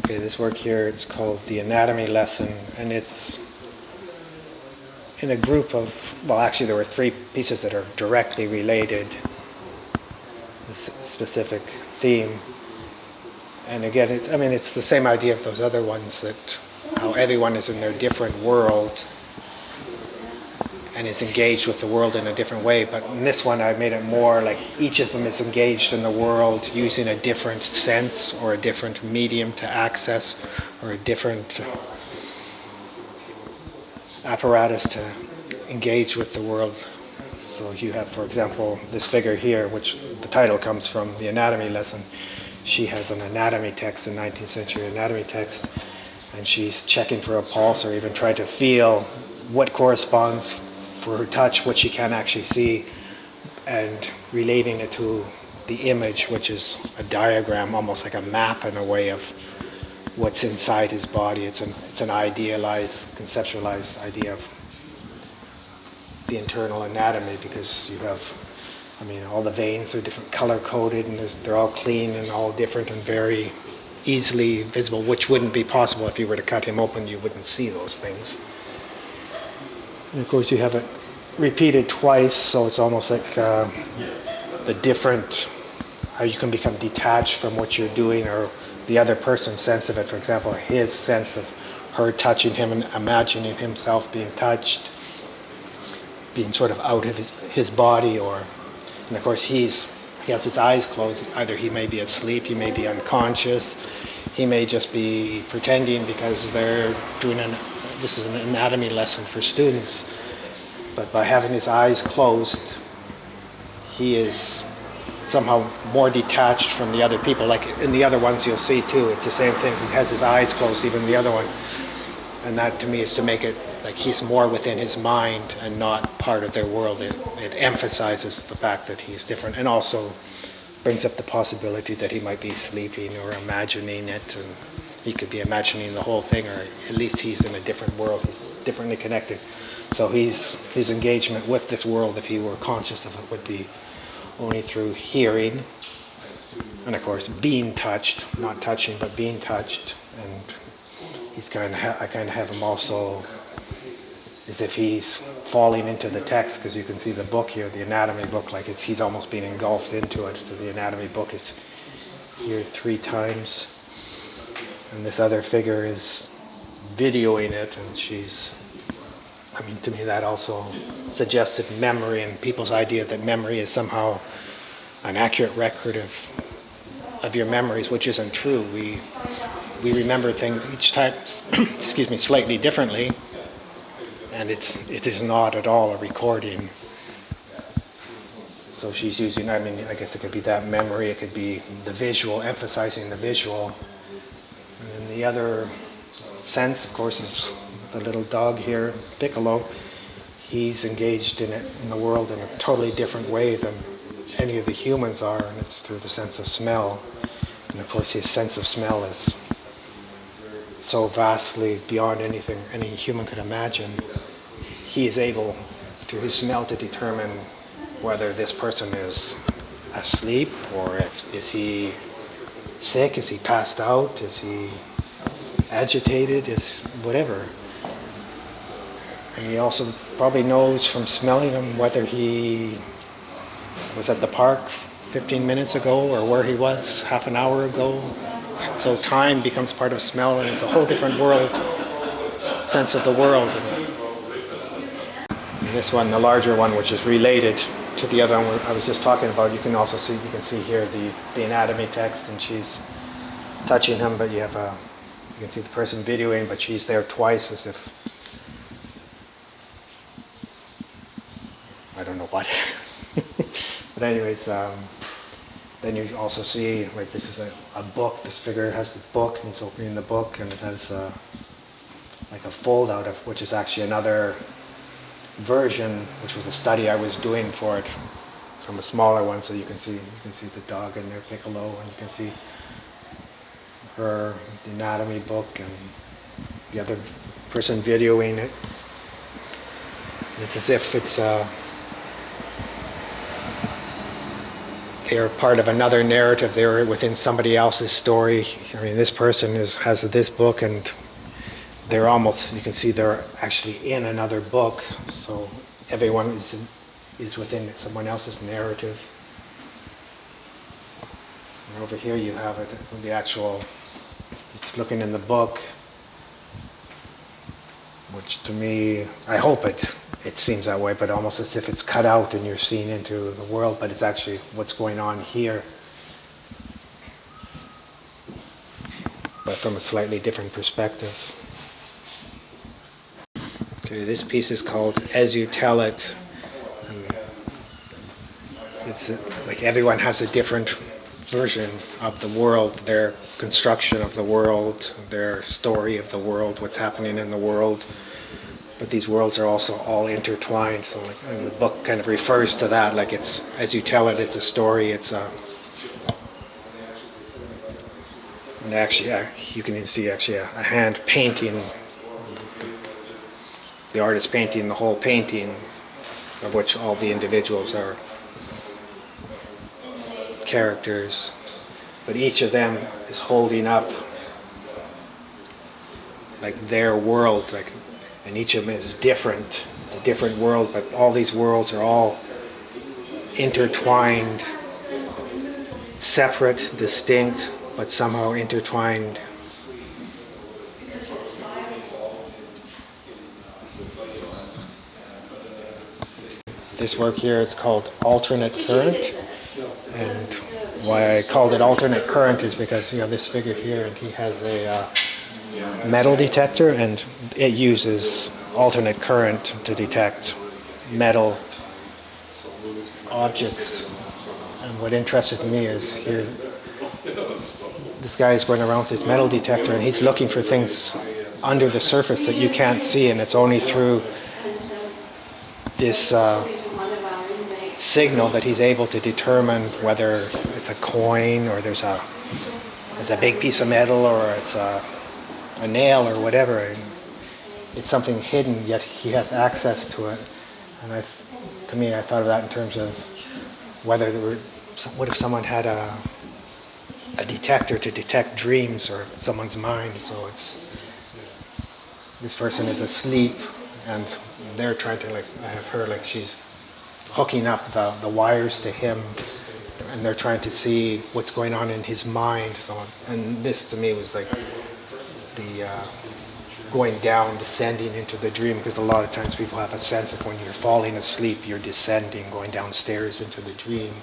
Okay, this work here, it's called The Anatomy Lesson, and it's in a group of, well, actually there were 3 pieces that are directly related, this specific theme. And again, it's the same idea of those other ones, that how everyone is in their different world and is engaged with the world in a different way. But in this one, I made it more like each of them is engaged in the world using a different sense or a different medium to access or a different apparatus to engage with the world. So you have, for example, this figure here, which the title comes from, The Anatomy Lesson. She has an anatomy text, a 19th century anatomy text, and she's checking for a pulse or even trying to feel what corresponds for her touch, what she can actually see, and relating it to the image, which is a diagram, almost like a map in a way of what's inside his body. It's an idealized, conceptualized idea of the internal anatomy, because you have, all the veins are different color coded, and they're all clean and all different and very easily visible, which wouldn't be possible if you were to cut him open. You wouldn't see those things. And of course you have it repeated twice, so it's almost like the different, how you can become detached from what you're doing, or the other person's sense of it. For example, his sense of her touching him and imagining himself being touched, being sort of out of his body, and of course he has his eyes closed. Either he may be asleep, he may be unconscious, he may just be pretending because they're doing this is an anatomy lesson for students. But by having his eyes closed, he is somehow more detached from the other people. Like in the other ones you'll see too, it's the same thing. He has his eyes closed, even the other one. And that to me is to make it like he's more within his mind and not part of their world. It emphasizes the fact that he's different, and also brings up the possibility that he might be sleeping or imagining it, and he could be imagining the whole thing, or at least he's in a different world, he's differently connected. So his engagement with this world, if he were conscious of it, would be only through hearing, and of course being touched, not touching, but being touched. And I kind of have him also as if he's falling into the text, because you can see the book here, the anatomy book, like he's almost being engulfed into it. So the anatomy book is here 3 times. And this other figure is videoing it, and to me that also suggested memory, and people's idea that memory is somehow an accurate record of your memories, which isn't true. We remember things each time, slightly differently, and it is not at all a recording. So she's using, I guess it could be that memory, it could be the visual, emphasizing the visual. And then the other sense, of course, is the little dog here, Piccolo. He's engaged in the world in a totally different way than any of the humans are, and it's through the sense of smell. And of course his sense of smell is so vastly beyond anything any human could imagine. He is able, through his smell, to determine whether this person is asleep, or is he sick, is he passed out, is he agitated, is whatever. And he also probably knows from smelling him whether he was at the park 15 minutes ago or where he was half an hour ago. So time becomes part of smell, and it's a whole different world, sense of the world. And this one, the larger one, which is related to the other one I was just talking about, you can see here the anatomy text, and she's touching him, but you can see the person videoing, but she's there twice, as if, I don't know what. But anyways, then you also see, like, this is a book. This figure has the book, and he's opening the book, and it has like a fold out of, which is actually another version, which was a study I was doing for it, from a smaller one. So you can see the dog in there, Piccolo, and you can see her, the anatomy book, and the other person videoing it. And it's as if it's they're part of another narrative. They're within somebody else's story. I mean, this person has this book, and they're almost, you can see they're actually in another book. So everyone is within someone else's narrative. And over here you have it, the actual, it's looking in the book, which to me, I hope it seems that way, but almost as if it's cut out and you're seeing into the world, but it's actually what's going on here, but from a slightly different perspective. Okay, this piece is called As You Tell It. It's like everyone has a different version of the world, their construction of the world, their story of the world, what's happening in the world. But these worlds are also all intertwined. So like, and the book kind of refers to that, like it's, as you tell it, it's a story, it's a... And actually, you can see actually a hand painting, the artist painting the whole painting, of which all the individuals are characters, but each of them is holding up like their world, like, and each of them is different. It's a different world, but all these worlds are all intertwined, separate, distinct, but somehow intertwined. This work here is called Alternate Current. And why I called it alternate current is because you have this figure here, and he has a metal detector, and it uses alternate current to detect metal objects. And what interested me is here, this guy is going around with his metal detector, and he's looking for things under the surface that you can't see, and it's only through this signal that he's able to determine whether it's a coin, or it's a big piece of metal, or it's a nail, or whatever. And it's something hidden, yet he has access to it. And to me, I thought of that in terms of whether what if someone had a detector to detect dreams or someone's mind. So it's, this person is asleep, and they're trying to, like, I have her, like, she's hooking up the wires to him, and they're trying to see what's going on in his mind. So, and this to me was like the going down, descending into the dream, because a lot of times people have a sense of when you're falling asleep, you're descending, going downstairs into the dream.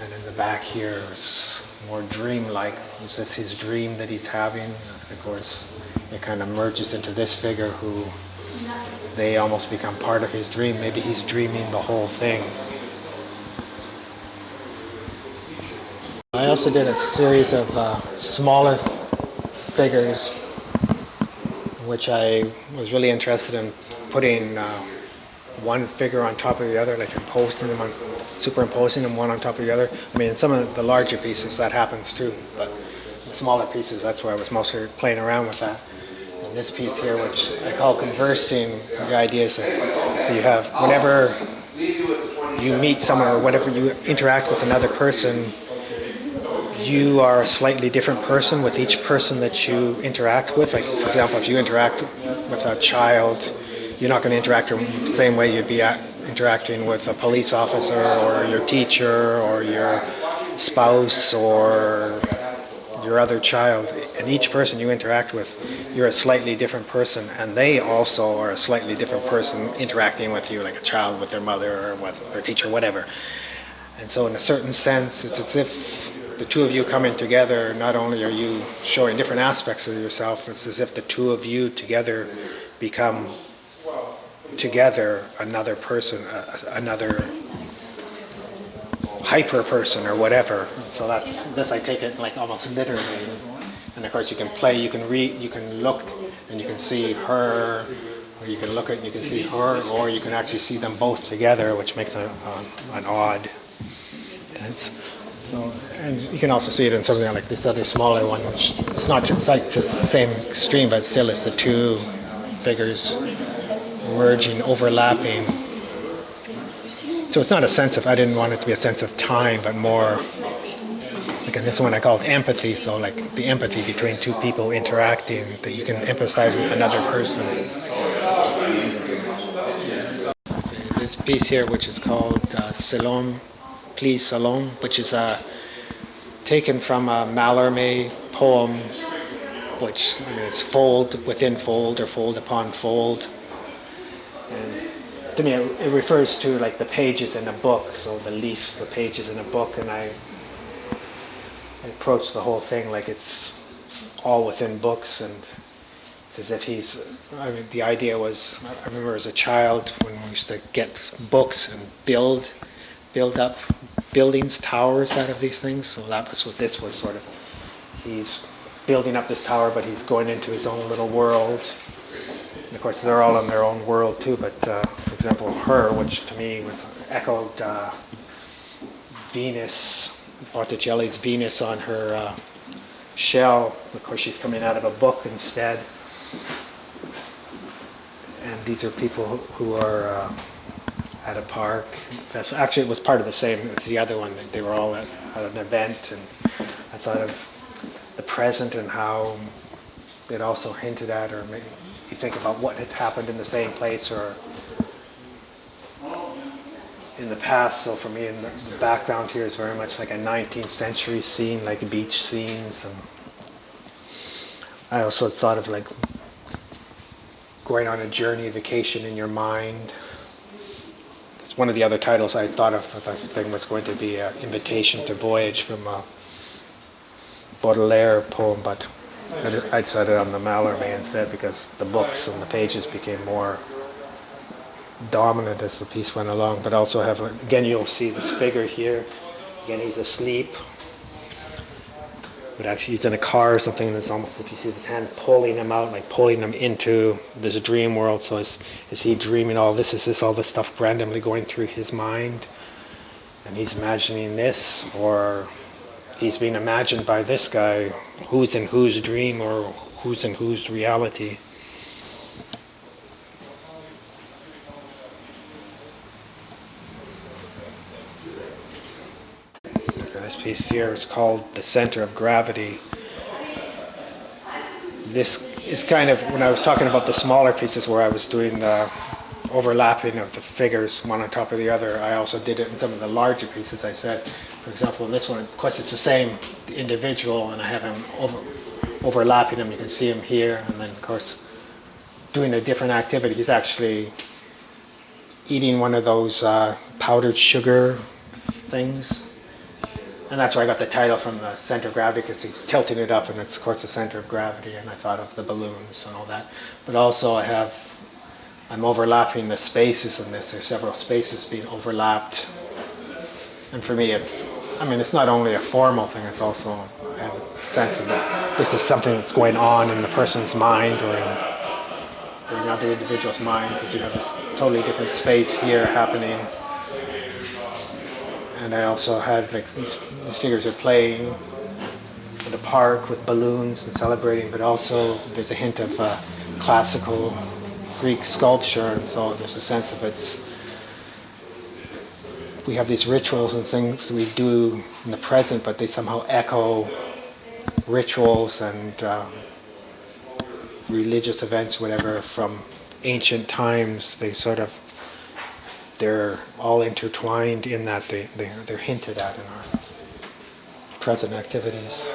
And in the back here is more dream-like. It's just his dream that he's having. And of course, it kind of merges into this figure who they almost become part of his dream. Maybe he's dreaming the whole thing. I also did a series of smaller figures, which I was really interested in putting one figure on top of the other, like superimposing them one on top of the other. I mean, in some of the larger pieces that happens too, but the smaller pieces, that's where I was mostly playing around with that. And this piece here, which I call Conversing, the idea is that you have, whenever you meet someone or whenever you interact with another person, you are a slightly different person with each person that you interact with. Like, for example, if you interact with a child, you're not going to interact the same way you'd be interacting with a police officer or your teacher or your spouse or your other child. And each person you interact with, you're a slightly different person, and they also are a slightly different person interacting with you, like a child with their mother or with their teacher, whatever. And so in a certain sense, it's as if the two of you coming together, not only are you showing different aspects of yourself, it's as if the two of you together become together another person, another hyper person or whatever. So that's this, I take it like almost literally. And of course you can play, you can read, you can look and you can see her, or you can look at and you can see her, or you can actually see them both together, which makes an odd sense. So, and you can also see it in something like this other smaller one, which it's not just like the same extreme, but still it's the two figures merging, overlapping. So it's not a sense of, I didn't want it to be a sense of time, but more, like in this one I call it empathy, so like the empathy between two people interacting, that you can empathize with another person. This piece here, which is called Salom, Please Salom, which is taken from a Mallarmé poem, which it's fold within fold or fold upon fold. And to me, it refers to like the pages in a book, so the leaves, the pages in a book, and I approach the whole thing like it's all within books, and it's as if the idea was, I remember as a child when we used to get books and build up buildings, towers out of these things, so that was what this was sort of. He's building up this tower, but he's going into his own little world. And of course, they're all in their own world too, but for example, her, which to me was echoed Venus, Botticelli's Venus on her shell. Of course, she's coming out of a book instead. And these are people who are at a park festival. Actually, it was part of the same as the other one. They were all at an event, and I thought of the present and how it also hinted at, or maybe you think about what had happened in the same place or in the past. So for me, in the background here is very much like a 19th century scene, like beach scenes. And I also thought of like going on a journey, vacation in your mind. It's one of the other titles I thought of for this thing was going to be Invitation to Voyage from a Baudelaire poem, but I decided on the Mallarmé instead because the books and the pages became more dominant as the piece went along. But also have, again, you'll see this figure here. Again, he's asleep. But actually he's in a car or something, and it's almost if you see his hand pulling him out, like pulling him into this dream world. So is he dreaming all this? Is this all this stuff randomly going through his mind? And he's imagining this, or he's being imagined by this guy, who's in whose dream or who's in whose reality. This piece here is called The Center of Gravity. This is kind of, when I was talking about the smaller pieces where I was doing the overlapping of the figures one on top of the other, I also did it in some of the larger pieces. I said, for example, in this one, of course it's the same individual, and I have him overlapping him. You can see him here, and then of course doing a different activity. He's actually eating one of those powdered sugar things. And that's where I got the title from, the center of gravity, because he's tilting it up, and it's of course the center of gravity, and I thought of the balloons and all that. But also I'm overlapping the spaces in this. There's several spaces being overlapped. And for me it's not only a formal thing, it's also, I have a sense of that this is something that's going on in the person's mind or in another individual's mind, because you have this totally different space here happening. And I also had like these figures are playing in the park with balloons and celebrating, but also there's a hint of classical Greek sculpture, and so there's a sense of we have these rituals and things we do in the present, but they somehow echo rituals and religious events, whatever, from ancient times. They're all intertwined in that they're hinted at in our present activities.